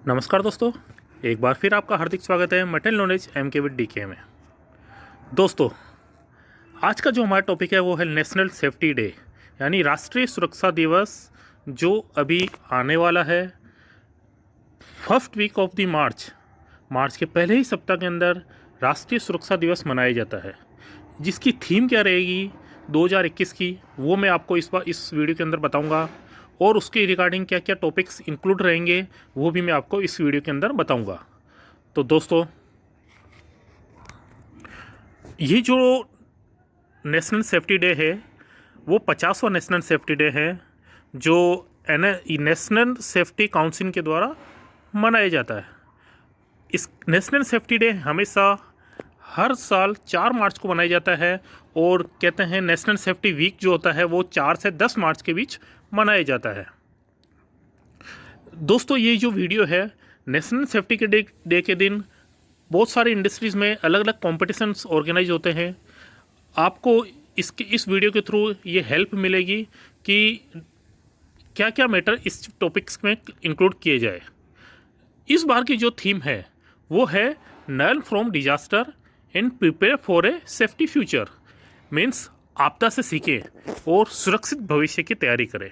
नमस्कार दोस्तों, एक बार फिर आपका हार्दिक स्वागत है material knowledge MK with DK में। दोस्तों, आज का जो हमारा टॉपिक है वो है नेशनल सेफ्टी डे, यानी राष्ट्रीय सुरक्षा दिवस, जो अभी आने वाला है फर्स्ट वीक ऑफ द मार्च के पहले ही सप्ताह के अंदर राष्ट्रीय सुरक्षा दिवस मनाया जाता है। जिसकी थीम क्या रहेगी 2021 की, वो मैं आपको इस वीडियो के अंदर बताऊंगा, और उसके रिगार्डिंग क्या क्या टॉपिक्स इंक्लूड रहेंगे वो भी मैं आपको इस वीडियो के अंदर बताऊंगा। तो दोस्तों, ये जो नेशनल सेफ्टी डे है वो 50वां नेशनल सेफ्टी डे है, जो नेशनल सेफ्टी काउंसिल के द्वारा मनाया जाता है। इस नेशनल सेफ्टी डे हमेशा हर साल 4 मार्च को मनाया जाता है, और कहते हैं नेशनल सेफ्टी वीक जो होता है वो 4 से 10 मार्च के बीच मनाया जाता है। दोस्तों, ये जो वीडियो है नेशनल सेफ्टी के डे के दिन बहुत सारी इंडस्ट्रीज़ में अलग अलग कॉम्पिटिशन्स ऑर्गेनाइज होते हैं। आपको इस वीडियो के थ्रू ये हेल्प मिलेगी कि क्या क्या मैटर इस टॉपिक्स में इंक्लूड किए जाए। इस बार की जो थीम है वो है learn from disaster and prepare for a safety future. Means आपदा से सीखें और सुरक्षित भविष्य की तैयारी करें।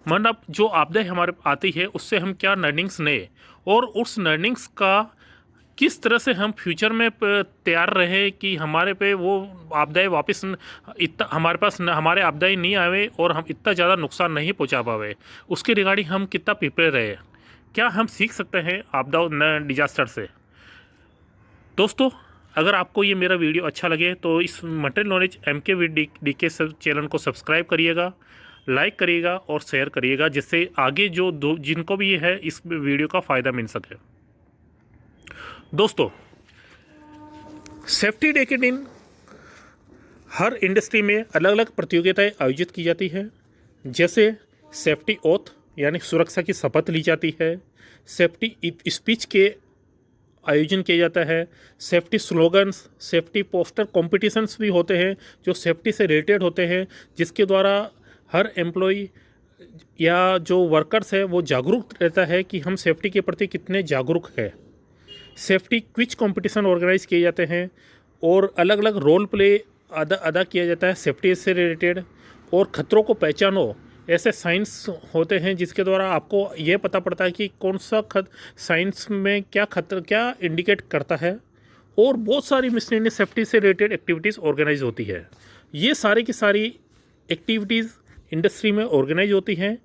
मतलब जो आपदाएं हमारे आती है उससे हम क्या लर्निंग्स लें, और उस लर्निंग्स का किस तरह से हम फ्यूचर में तैयार रहें कि हमारे पे वो आपदाएं वापस इतना हमारे पास हमारे आपदाएं नहीं आवे और हम इतना ज़्यादा नुकसान नहीं पहुंचा पावे। उसके रिगार्डिंग हम कितना प्रिपेयर रहे, क्या हम सीख सकते हैं आपदा डिजास्टर से। दोस्तों, अगर आपको ये मेरा वीडियो अच्छा लगे तो इस material knowledge MK with DK channel को सब्सक्राइब करिएगा, लाइक करिएगा और शेयर करिएगा, जिससे आगे जिनको भी ये है इस वीडियो का फ़ायदा मिल सके। दोस्तों, सेफ्टी डे के दिन हर इंडस्ट्री में अलग अलग प्रतियोगिताएं आयोजित की जाती है। जैसे सेफ्टी ओथ यानी सुरक्षा की शपथ ली जाती है, सेफ्टी स्पीच के आयोजन किया जाता है, safety slogans, safety poster competitions भी होते हैं जो सेफ्टी से रिलेटेड होते हैं, जिसके द्वारा हर एम्प्लॉय या जो वर्कर्स है वो जागरूक रहता है कि हम सेफ्टी के प्रति कितने जागरूक हैं। सेफ्टी क्विज कंपटीशन ऑर्गेनाइज किए जाते हैं और अलग अलग रोल प्ले अदा किया जाता है सेफ्टी से रिलेटेड। और खतरों को पहचानो ऐसे साइंस होते हैं जिसके द्वारा आपको ये पता पड़ता है कि कौन सा साइंस में क्या खतरा क्या इंडिकेट करता है, और बहुत सारी मिसलेनियस सेफ्टी से रिलेटेड एक्टिविटीज़ ऑर्गेनाइज होती है। ये सारी की सारी एक्टिविटीज़ इंडस्ट्री में ऑर्गेनाइज होती हैं,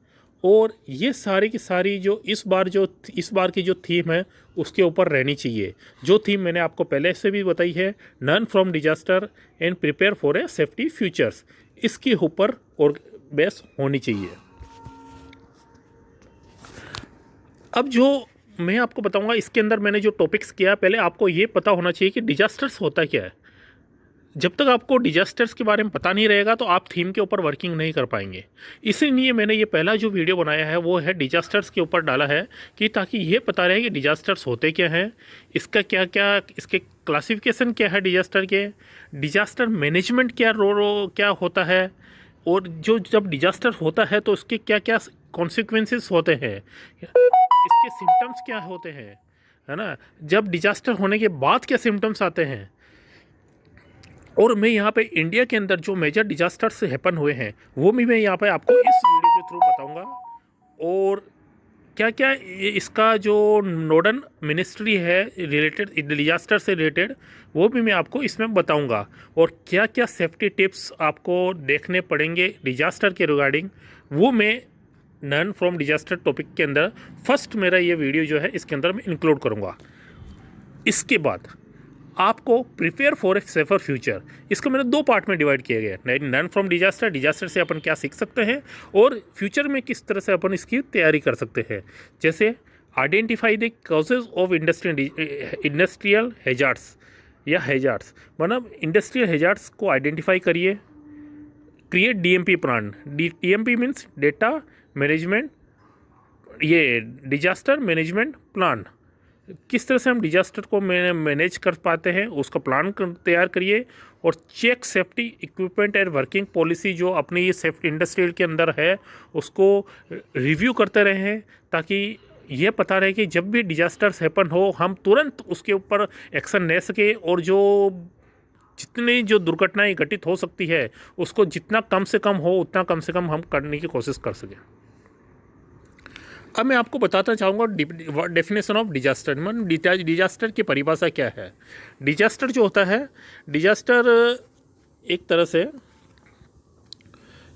और ये सारी की सारी जो इस बार की जो थीम है उसके ऊपर रहनी चाहिए। जो थीम मैंने आपको पहले से भी बताई है, learn from disaster and prepare for a safety futures, इसके ऊपर और बेस होनी चाहिए। अब जो मैं आपको बताऊंगा इसके अंदर मैंने जो टॉपिक्स किया, पहले आपको ये पता होना चाहिए कि डिजास्टर्स होता क्या है। जब तक आपको डिजास्टर्स के बारे में पता नहीं रहेगा तो आप थीम के ऊपर वर्किंग नहीं कर पाएंगे। इसीलिए मैंने ये पहला जो वीडियो बनाया है वो है डिजास्टर्स के ऊपर डाला है, कि ताकि ये पता रहे कि डिजास्टर्स होते क्या हैं, इसका क्या क्या इसके क्लासिफिकेशन क्या है डिजास्टर के, डिजास्टर मैनेजमेंट क्या होता है, और जब डिजास्टर होता है तो उसके क्या क्या कॉन्सिक्वेंसेस होते हैं, इसके सिम्टम्स क्या होते हैं, है ना। जब डिजास्टर होने के बाद क्या सिम्टम्स आते हैं, और मैं यहाँ पे इंडिया के अंदर जो मेजर डिजास्टर्स हैपन हुए हैं वो भी मैं यहाँ पे आपको इस वीडियो के थ्रू बताऊँगा। और क्या क्या इसका जो नोडल मिनिस्ट्री है रिलेटेड डिजास्टर से रिलेटेड वो भी मैं आपको इसमें बताऊंगा, और क्या क्या सेफ्टी टिप्स आपको देखने पड़ेंगे डिजास्टर के रिगार्डिंग, वो मैं लर्न फ्रॉम डिजास्टर टॉपिक के अंदर फर्स्ट मेरा ये वीडियो जो है इसके अंदर मैं इंक्लूड करूँगा। इसके बाद आपको prepare for a safer future, इसको मैंने 2 पार्ट में डिवाइड किया गया है। लर्न फ्रॉम डिजास्टर से अपन क्या सीख सकते हैं, और फ्यूचर में किस तरह से अपन इसकी तैयारी कर सकते हैं। जैसे identify the causes of industrial hazards, मतलब इंडस्ट्रियल हैजार्ड्स को आइडेंटिफाई करिए। Create DMP plan, DMP means data management, ये डिजास्टर मैनेजमेंट प्लान, किस तरह से हम डिजास्टर को मैनेज कर पाते हैं उसका प्लान तैयार करिए। और check safety equipment and working policy जो अपनी ये सेफ्टी इंडस्ट्री के अंदर है उसको रिव्यू करते रहें, ताकि ये पता रहे कि जब भी डिजास्टर्स हैपन हो हम तुरंत उसके ऊपर एक्शन ले सके, और जो जितनी जो दुर्घटनाएं घटित हो सकती है उसको जितना कम से कम हो उतना कम से कम हम करने की कोशिश कर सकें। अब मैं आपको बताना चाहूँगा डेफिनेशन ऑफ डिजास्टर, मतलब डिजास्टर की परिभाषा क्या है। डिजास्टर जो होता है, डिजास्टर एक तरह से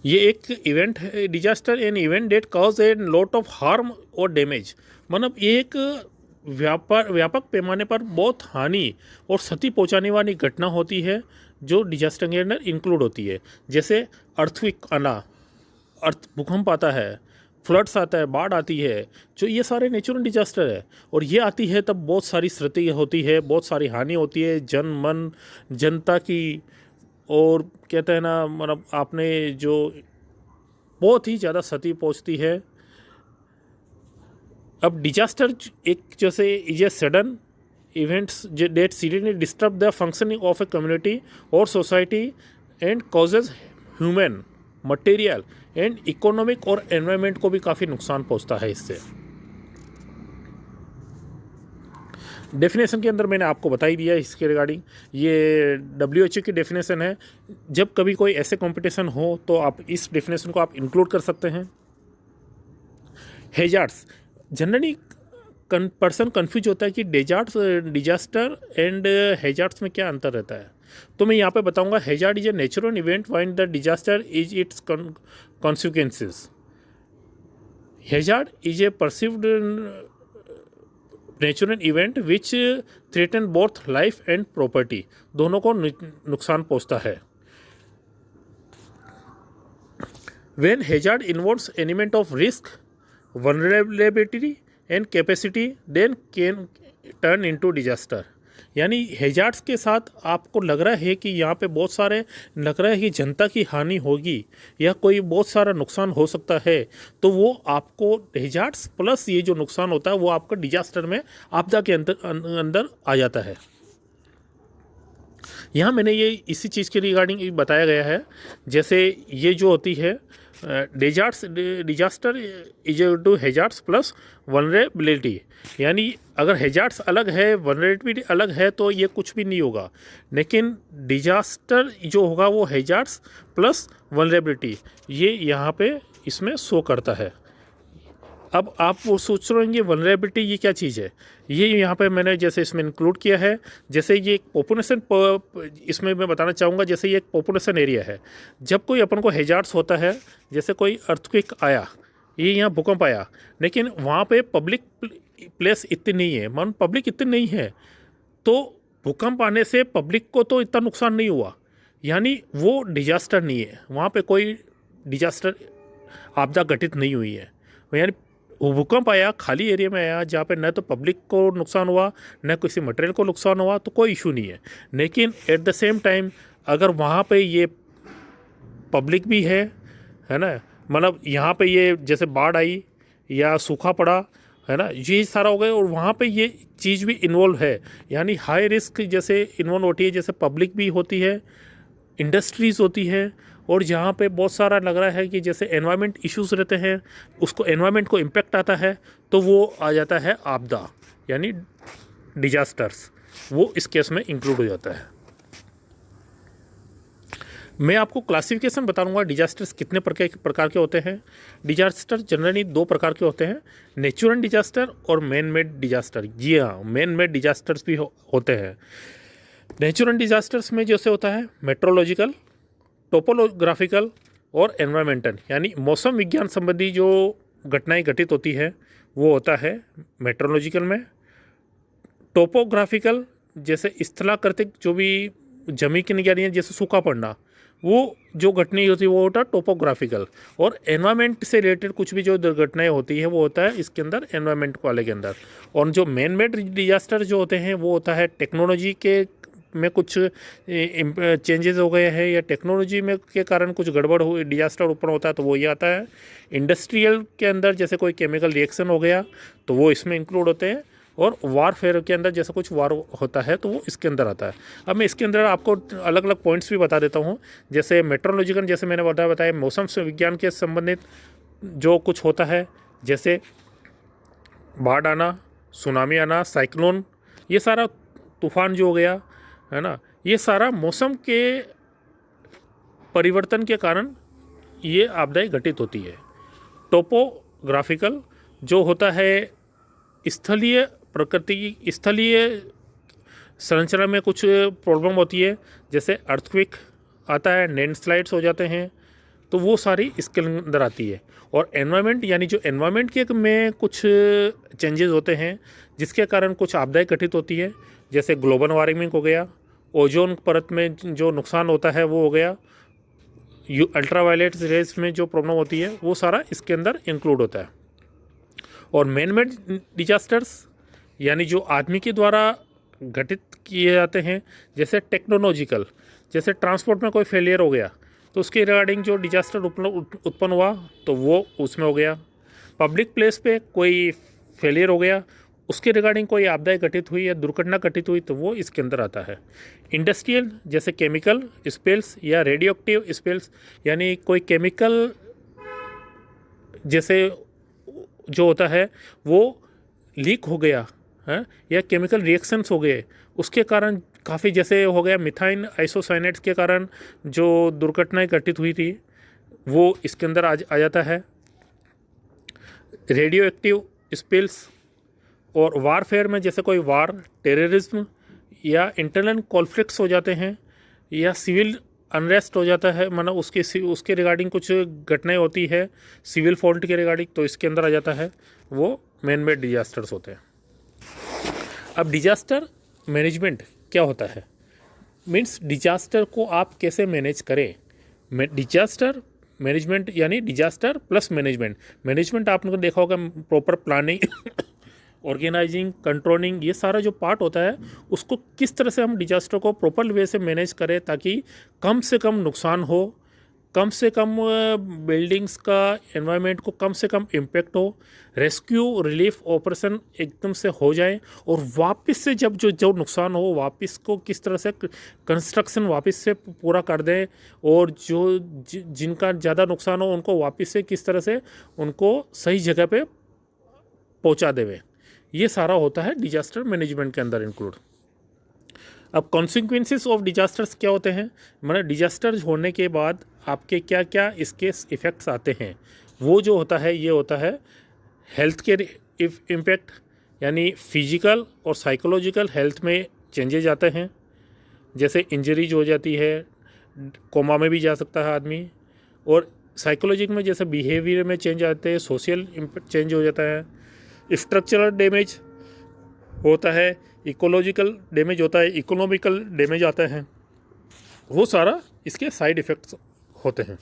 ये एक इवेंट है। Disaster an event that cause a lot of harm और डैमेज, मतलब ये एक व्यापक पैमाने पर बहुत हानि और क्षति पहुंचाने वाली घटना होती है जो डिजास्टर के अंदर इंक्लूड होती है। जैसे अर्थक्वेक आना, भूकंप आता है, फ्लड्स आता है, बाढ़ आती है, जो ये सारे नेचुरल डिजास्टर है। और ये आती है तब बहुत सारी क्षति होती है, बहुत सारी हानि होती है जनता की, और कहते हैं ना, मतलब आपने जो बहुत ही ज़्यादा क्षति पहुंचती है। अब डिजास्टर एक जैसे is a sudden events that seriously disturb the functioning of a community और society and causes human, material and economic और एनवायरनमेंट को भी काफ़ी नुकसान पहुंचता है इससे। डेफिनेशन के अंदर मैंने आपको बता ही दिया इसके रिगार्डिंग। ये WHO की डेफिनेशन है। जब कभी कोई ऐसे कंपटीशन हो तो आप इस डेफिनेशन को आप इंक्लूड कर सकते हैं। हैजार्ड्स, जनरली पर्सन कंफ्यूज होता है कि डिजास्टर एंड हैजार्ड्स में क्या अंतर रहता है, तो मैं यहाँ पे बताऊंगा। Hazard is a natural event when the disaster is its consequences. Hazard is a perceived natural event which threaten both life and property, दोनों को नुकसान पहुंचता है। When hazard involves element of risk, vulnerability and capacity, then can turn into disaster. यानी hazards के साथ आपको लग रहा है कि यहाँ पे बहुत सारे लग रहा है कि जनता की हानि होगी या कोई बहुत सारा नुकसान हो सकता है, तो वो आपको हैजार्ड्स प्लस ये जो नुकसान होता है वो आपका डिजास्टर में आपदा के अंदर आ जाता है। यहाँ मैंने ये इसी चीज़ के रिगार्डिंग बताया गया है। जैसे ये जो होती है disaster is to hazards plus vulnerability, यानी अगर हैजार्ड्स अलग है, वल्नरेबिलिटी अलग है तो ये कुछ भी नहीं होगा। लेकिन डिजास्टर जो होगा वो हैजार्ड्स प्लस वल्नरेबिलिटी, ये यहाँ पे इसमें शो करता है। अब आप वो सोच रहे होंगे वल्नरेबिलिटी ये क्या चीज़ है। ये यहाँ पे मैंने जैसे इसमें इंक्लूड किया है। जैसे ये एक पॉपुलेशन, इसमें मैं बताना चाहूँगा, जैसे ये एक पॉपुलेशन एरिया है। जब कोई अपन को हैजार्ड्स होता है, जैसे कोई अर्थक्वेक आया, ये यहाँ भूकंप आया, लेकिन वहाँ पे पब्लिक प्लेस इतनी नहीं है, मान पब्लिक इतनी नहीं है, तो भूकंप आने से पब्लिक को तो इतना नुकसान नहीं हुआ, यानी वो डिजास्टर नहीं है, वहाँ पे कोई डिजास्टर आपदा घटित नहीं हुई है। यानी वो भूकंप आया खाली एरिया में आया जहाँ पे न तो पब्लिक को नुकसान हुआ न किसी मटेरियल को नुकसान हुआ, तो कोई इशू नहीं है। लेकिन एट द सेम टाइम अगर वहाँ पे ये पब्लिक भी है ना, मतलब यहाँ पे ये जैसे बाढ़ आई या सूखा पड़ा है ना, ये सारा हो गया, और वहाँ पे ये चीज़ भी इन्वॉल्व है, यानी हाई रिस्क जैसे इन्वॉल्व होती है, जैसे पब्लिक भी होती है, इंडस्ट्रीज़ होती है, और जहाँ पे बहुत सारा लग रहा है कि जैसे एनवायरनमेंट इश्यूज रहते हैं, उसको एनवायरनमेंट को इम्पेक्ट आता है, तो वो आ जाता है आपदा, यानी डिजास्टर्स, वो इस केस में इंक्लूड हो जाता है। मैं आपको क्लासिफिकेशन बताऊंगा डिजास्टर्स कितने प्रकार के होते हैं। डिजास्टर जनरली दो प्रकार के होते हैं, नेचुरल डिजास्टर और मैन मेड डिजास्टर। जी हाँ, मैन मेड डिजास्टर्स भी होते हैं। नेचुरल डिजास्टर्स में जैसे होता है मेट्रोलॉजिकल, टोपोग्राफिकल और एनवायरमेंटल, यानी मौसम विज्ञान संबंधी जो घटनाएं घटित होती है वो होता है मेट्रोलॉजिकल में। टोपोग्राफिकल जैसे स्थलाकृतिक जो भी जमीन की निगरानी है, जैसे सूखा पड़ना, वो जो घटनाएं होती है वो होता है टोपोग्राफिकल। और एनवायरनमेंट से रिलेटेड कुछ भी जो दुर्घटनाएं होती है वो होता है इसके अंदर एनवायरनमेंट वाले के अंदर। और जो मैन मेड डिजास्टर जो होते हैं वो होता है टेक्नोलॉजी के में कुछ चेंजेस हो गए हैं या टेक्नोलॉजी में के कारण कुछ गड़बड़ हुई, डिजास्टर ऊपर होता है तो वो ये आता है। इंडस्ट्रियल के अंदर जैसे कोई केमिकल रिएक्शन हो गया तो वो इसमें इंक्लूड होते हैं। और वारफेयर के अंदर जैसे कुछ वार होता है तो वो इसके अंदर आता है। अब मैं इसके अंदर आपको अलग अलग पॉइंट्स भी बता देता हूँ। जैसे मेट्रोलॉजिकल, जैसे मैंने बताया मौसम विज्ञान के संबंधित जो कुछ होता है, जैसे बाढ़ आना, सुनामी आना, साइक्लोन, ये सारा तूफान जो हो गया है ना, ये सारा मौसम के परिवर्तन के कारण ये आपदाएं घटित होती है। टोपोग्राफिकल जो होता है स्थलीय प्रकृति, स्थलीय संरचना में कुछ प्रॉब्लम होती है, जैसे अर्थक्वेक आता है, लैंडस्लाइड्स हो जाते हैं, तो वो सारी इसके अंदर आती है। और एनवायरनमेंट यानी जो एनवायरनमेंट के में कुछ चेंजेस होते हैं जिसके कारण कुछ आपदाएं घटित होती है, जैसे ग्लोबल वार्मिंग हो गया, ओजोन परत में जो नुकसान होता है वो हो गया, अल्ट्रावायलेट रेज में जो प्रॉब्लम होती है वो सारा इसके अंदर इंक्लूड होता है। और मैन मेड डिजास्टर्स यानी जो आदमी के द्वारा घटित किए जाते हैं, जैसे टेक्नोलॉजिकल, जैसे ट्रांसपोर्ट में कोई फेलियर हो गया तो उसके रिगार्डिंग जो डिजास्टर उत्पन्न हुआ तो वो उसमें हो गया। पब्लिक प्लेस पे कोई फेलियर हो गया, उसके रिगार्डिंग कोई आपदाएं घटित हुई या दुर्घटना घटित हुई तो वो इसके अंदर आता है। इंडस्ट्रियल जैसे केमिकल स्पिल्स या रेडियो एक्टिव स्पिल्स, यानी कोई केमिकल जैसे जो होता है वो लीक हो गया है या केमिकल रिएक्शंस हो गए, उसके कारण काफ़ी, जैसे हो गया मिथाइन आइसोसाइनेट्स के कारण जो दुर्घटनाएं घटित हुई थी वो इसके अंदर आ जाता है। रेडियो एक्टिव स्पिल्स और वारफेयर में जैसे कोई वार, टेररिज्म या इंटरनल कॉन्फ्लिक्ट्स हो जाते हैं या सिविल अनरेस्ट हो जाता है, मतलब उसके रिगार्डिंग कुछ घटनाएं होती है सिविल फॉल्ट के रिगार्डिंग, तो इसके अंदर आ जाता है, वो मैन मेड डिजास्टर्स होते हैं। अब डिजास्टर मैनेजमेंट क्या होता है, मीन्स डिजास्टर को आप कैसे मैनेज करें। डिजास्टर मैनेजमेंट यानी डिजास्टर प्लस मैनेजमेंट। मैनेजमेंट आपने देखा होगा प्रॉपर प्लानिंग ऑर्गेनाइजिंग, कंट्रोलिंग, ये सारा जो पार्ट होता है उसको किस तरह से हम डिजास्टर को प्रॉपर वे से मैनेज करें ताकि कम से कम नुकसान हो, कम से कम बिल्डिंग्स का एनवायरनमेंट को कम से कम इम्पेक्ट हो, रेस्क्यू रिलीफ ऑपरेशन एकदम से हो जाए और वापस से जब जो नुकसान हो वापस को किस तरह से कंस्ट्रक्शन वापस से पूरा कर दें और जो जिनका ज़्यादा नुकसान हो उनको वापस से किस तरह से उनको सही जगह पे पहुंचा देवे, ये सारा होता है डिजास्टर मैनेजमेंट के अंदर इंक्लूड। अब कॉन्सिक्वेंसेस ऑफ डिजास्टर्स क्या होते हैं, मतलब डिजास्टर होने के बाद आपके क्या क्या इसके इफ़ेक्ट्स आते हैं, वो जो होता है ये होता है हेल्थ के इम्पैक्ट, यानी फिजिकल और साइकोलॉजिकल हेल्थ में चेंजेज आते हैं, जैसे इंजरीज हो जाती है, कोमा में भी जा सकता है आदमी, और साइकोलॉजिक में जैसे बिहेवियर में चेंज आते हैं, सोशल इम्पैक्ट चेंज हो जाता है, स्ट्रक्चरल डैमेज होता है, इकोलॉजिकल डैमेज होता है, इकोनॉमिकल डैमेज आता है, वो सारा इसके साइड इफ़ेक्ट्स होते हैं।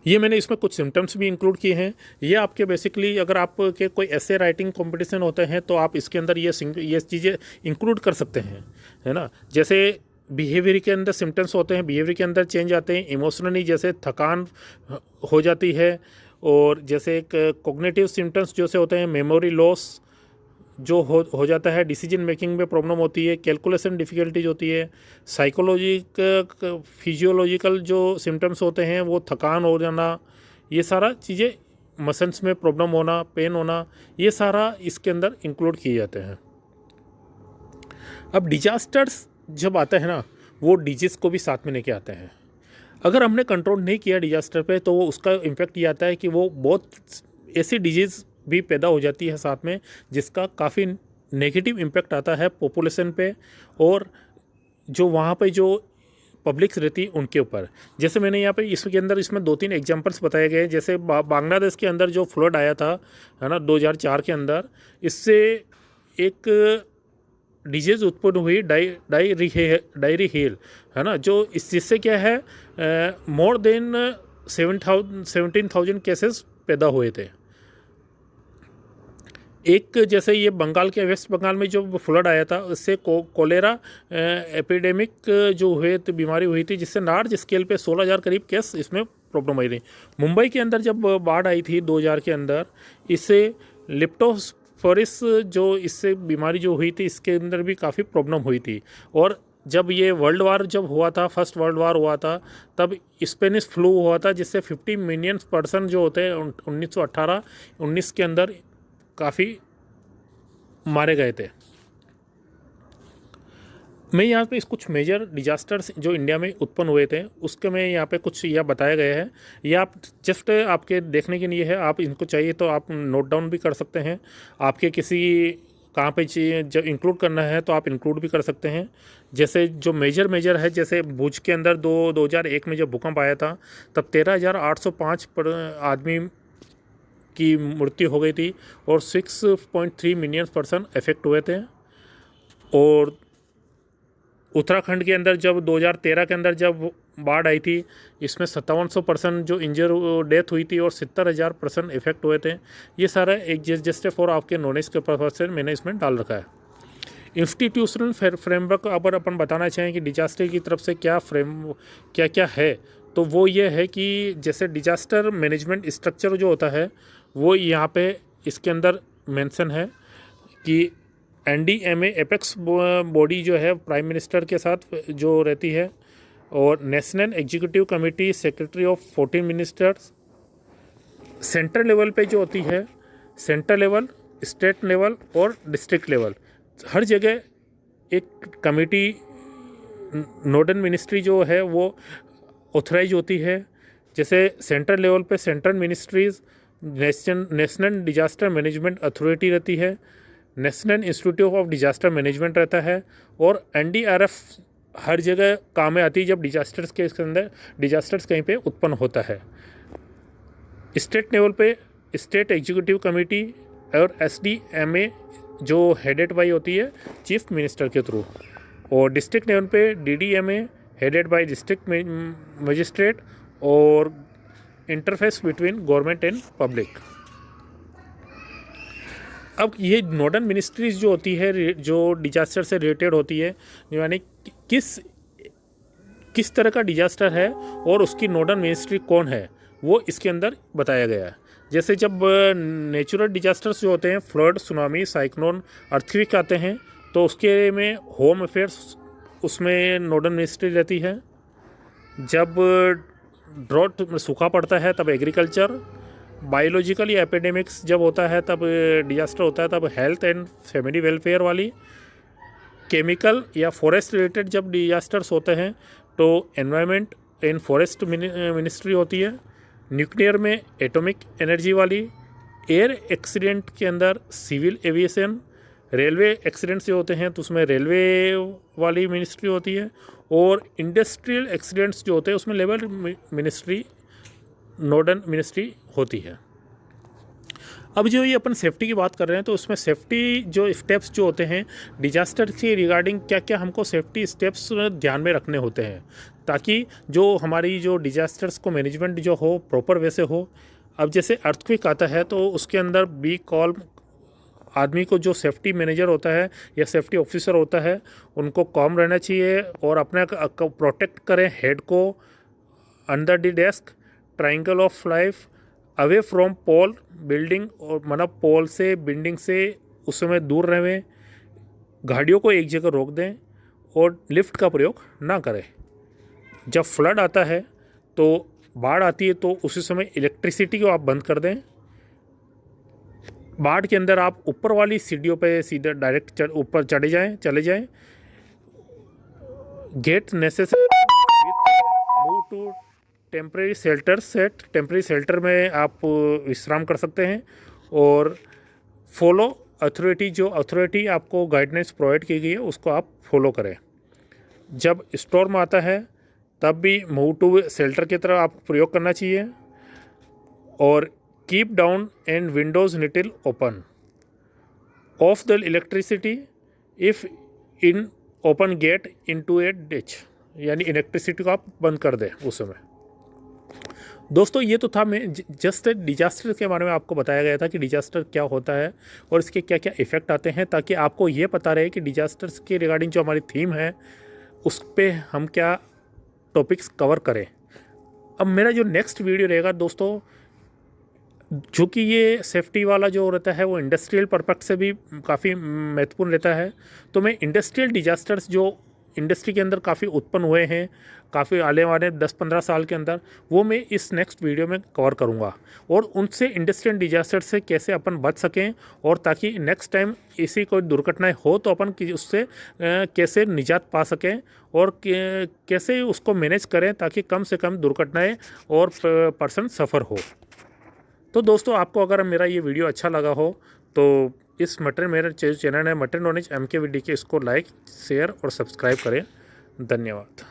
ये मैंने इसमें कुछ सिम्टम्स भी इंक्लूड किए हैं। ये आपके बेसिकली अगर आपके कोई ऐसे राइटिंग कंपटीशन होते हैं तो आप इसके अंदर ये चीज़ें इंक्लूड कर सकते हैं, है ना। जैसे बिहेवियर के अंदर सिम्टम्स होते हैं, बिहेवियर के अंदर चेंज आते हैं, इमोशनली जैसे थकान हो जाती है, और जैसे एक कॉग्निटिव सिम्टम्स जैसे होते हैं मेमोरी लॉस जो हो जाता है, डिसीजन मेकिंग में प्रॉब्लम होती है, कैलकुलेशन डिफ़िकल्टीज होती है, साइकोलॉजिक फिजियोलॉजिकल जो सिम्टम्स होते हैं वो थकान हो जाना, ये सारा चीज़ें, मसल्स में प्रॉब्लम होना, पेन होना, ये सारा इसके अंदर इंक्लूड किए जाते हैं। अब डिजास्टर्स जब आते हैं ना वो डिजीज़ को भी साथ में लेके आते हैं। अगर हमने कंट्रोल नहीं किया डिजास्टर पे तो वो उसका इम्पैक्ट ये आता है कि वो बहुत ऐसी डिजीज़ भी पैदा हो जाती है साथ में जिसका काफ़ी नेगेटिव इम्पैक्ट आता है पॉपुलेशन पे और जो वहाँ पे जो पब्लिक्स रहती है उनके ऊपर। जैसे मैंने यहाँ पे इसके अंदर इसमें 2-3 एग्जांपल्स बताए गए, जैसे बांग्लादेश के अंदर जो फ्लड आया था, है ना, 2004 के अंदर, इससे एक डिजीज़ उत्पन्न हुई डायरिया, है ना, जो जिससे क्या है मोर देन 17,000 केसेस पैदा हुए थे। एक जैसे ये बंगाल के वेस्ट बंगाल में जो फ्लड आया था उससे कोलेरा एपिडेमिक जो हुए तो बीमारी हुई थी, जिससे लार्ज स्केल पे 16,000 करीब केस इसमें प्रॉब्लम आई थी। मुंबई के अंदर जब बाढ़ आई थी 2000 के अंदर, इससे लिप्टोस्पिरोसिस जो इससे बीमारी जो हुई थी इसके अंदर भी काफ़ी प्रॉब्लम हुई थी। और जब ये वर्ल्ड वार जब हुआ था, फर्स्ट वर्ल्ड वार हुआ था, तब स्पेनिश फ्लू हुआ था जिससे 50 मिलियन पर्सन जो होते हैं 1918-19 के अंदर काफ़ी मारे गए थे। मैं यहाँ पे इस कुछ मेजर डिजास्टर्स जो इंडिया में उत्पन्न हुए थे उसके में यहाँ पे कुछ यह बताया गया है। ये आप जस्ट आपके देखने के लिए है, आप इनको चाहिए तो आप नोट डाउन भी कर सकते हैं। आपके किसी कहाँ पे चाहिए जब इंक्लूड करना है तो आप इंक्लूड भी कर सकते हैं। जैसे जो मेजर है, जैसे भुज के अंदर 2001 में जब भूकंप आया था तब 13,805 आदमी की मृत्यु हो गई थी और 6.3 मिलियन पर्सन अफेक्ट हुए थे। और उत्तराखंड के अंदर जब 2013 के अंदर जब बाढ़ आई थी, इसमें 5700 पर्सन जो इंजर डेथ हुई थी और 70,000 पर्सन इफेक्ट हुए थे। ये सारा एक जस्ट फॉर आपके नॉलेज के पर्पज से मैंने इसमें डाल रखा है। इंस्टीट्यूशनल फ्रेमवर्क अगर अपन बताना चाहें कि डिजास्टर की तरफ से क्या क्या है, तो वो ये है कि जैसे डिजास्टर मैनेजमेंट स्ट्रक्चर जो होता है वो यहाँ पे इसके अंदर मेंशन है कि NDMA एपेक्स बॉडी जो है प्राइम मिनिस्टर के साथ जो रहती है, और national executive committee secretary of 14 ministers. Centre level पे जो होती है, सेंटर लेवल, स्टेट लेवल और डिस्ट्रिक्ट लेवल, हर जगह एक कमेटी नोडल मिनिस्ट्री जो है वो ऑथराइज होती है। जैसे सेंट्रल लेवल पे central ministries, national disaster management authority रहती है, national institute of disaster management रहता है, और NDRF हर जगह काम में आती है जब डिजास्टर्स के अंदर डिजास्टर्स कहीं पे उत्पन्न होता है। स्टेट लेवल पे स्टेट एग्जीक्यूटिव कमेटी और SDMA जो हेडेड बाई होती है चीफ मिनिस्टर के थ्रू, और डिस्ट्रिक्ट लेवल पे DDMA headed by district magistrate और interface between government and public. अब ये नोडल मिनिस्ट्रीज जो होती है जो डिजास्टर से रिलेटेड होती है, यानी किस तरह का डिजास्टर है और उसकी नोडल मिनिस्ट्री कौन है वो इसके अंदर बताया गया है। जैसे जब नेचुरल डिजास्टर्स जो होते हैं, फ्लड, सुनामी, साइक्लोन, अर्थक्वेक आते हैं, तो उसके में होम अफेयर्स उसमें नोडल मिनिस्ट्री रहती है। जब ड्रॉट सूखा पड़ता है तब एग्रीकल्चर, बायोलॉजिकल या एपिडेमिक्स जब होता है तब डिजास्टर होता है तब हेल्थ एंड फैमिली वेलफेयर वाली, केमिकल या फॉरेस्ट रिलेटेड जब डिजास्टर्स होते हैं तो एनवायरनमेंट एंड फॉरेस्ट मिनिस्ट्री होती है, न्यूक्लियर में एटॉमिक एनर्जी वाली, एयर एक्सीडेंट के अंदर सिविल एविएशन, रेलवे एक्सीडेंट्स जो होते हैं तो उसमें रेलवे वाली मिनिस्ट्री होती है, और इंडस्ट्रियल एक्सीडेंट्स जो होते हैं उसमें लेबर मिनिस्ट्री नोडल मिनिस्ट्री होती है। अब जो ये अपन सेफ्टी की बात कर रहे हैं तो उसमें सेफ्टी जो स्टेप्स जो होते हैं डिजास्टर के रिगार्डिंग, क्या क्या हमको सेफ्टी स्टेप्स ध्यान में रखने होते हैं ताकि जो हमारी जो डिजास्टर्स को मैनेजमेंट जो हो प्रॉपर वैसे हो। अब जैसे अर्थक्वेक आता है तो उसके अंदर बी कॉल आदमी को जो सेफ्टी मैनेजर होता है या सेफ्टी ऑफिसर होता है उनको कॉम रहना चाहिए और अपने प्रोटेक्ट करें हेड को, under the desk, triangle of life, away from pole building, और मतलब पोल से बिल्डिंग से उस समय दूर रहें, गाड़ियों को एक जगह रोक दें और लिफ्ट का प्रयोग ना करें। जब फ्लड आता है तो बाढ़ आती है तो उसी समय इलेक्ट्रिसिटी को आप बंद कर दें। बाढ़ के अंदर आप ऊपर वाली सीढ़ियों पे सीधे डायरेक्ट ऊपर चले जाएं। Get necessary move to temporary shelter में आप विश्राम कर सकते हैं, और फॉलो अथॉरिटी आपको गाइडलाइंस प्रोवाइड की गई है उसको आप फॉलो करें। जब स्टॉर्म आता है तब भी मूव टू शेल्टर की तरह आप प्रयोग करना चाहिए, और keep down and Windows little open, of the electricity if in open get into A ditch, यानी इलेक्ट्रिसिटी को आप बंद कर दें उस समय। दोस्तों ये तो था मैं जस्ट डिजास्टर के बारे में आपको बताया गया था कि डिजास्टर क्या होता है और इसके क्या क्या इफ़ेक्ट आते हैं, ताकि आपको ये पता रहे कि डिजास्टर्स के रिगार्डिंग जो हमारी थीम है उस पर हम क्या टॉपिक्स कवर करें। अब मेरा जो नेक्स्ट वीडियो रहेगा दोस्तों, जो कि ये सेफ्टी वाला जो रहता है वो इंडस्ट्रियल पर्पस से भी काफ़ी महत्वपूर्ण रहता है, तो मैं इंडस्ट्रियल डिजास्टर्स जो इंडस्ट्री के अंदर काफ़ी उत्पन्न हुए हैं काफ़ी आने वाले 10-15 साल के अंदर, वो मैं इस नेक्स्ट वीडियो में कवर करूँगा। और उनसे इंडस्ट्रियल डिजास्टर से कैसे अपन बच सकें और ताकि नेक्स्ट टाइम ऐसी कोई दुर्घटनाएं हो तो अपन उससे कैसे निजात पा सकें और कैसे उसको मैनेज करें ताकि कम से कम दुर्घटनाएं और पर्सन सफ़र हो। तो दोस्तों, आपको अगर मेरा ये वीडियो अच्छा लगा हो तो इस मेरा चैनल है मटर नॉलेज MKVD के, इसको लाइक शेयर और सब्सक्राइब करें। धन्यवाद।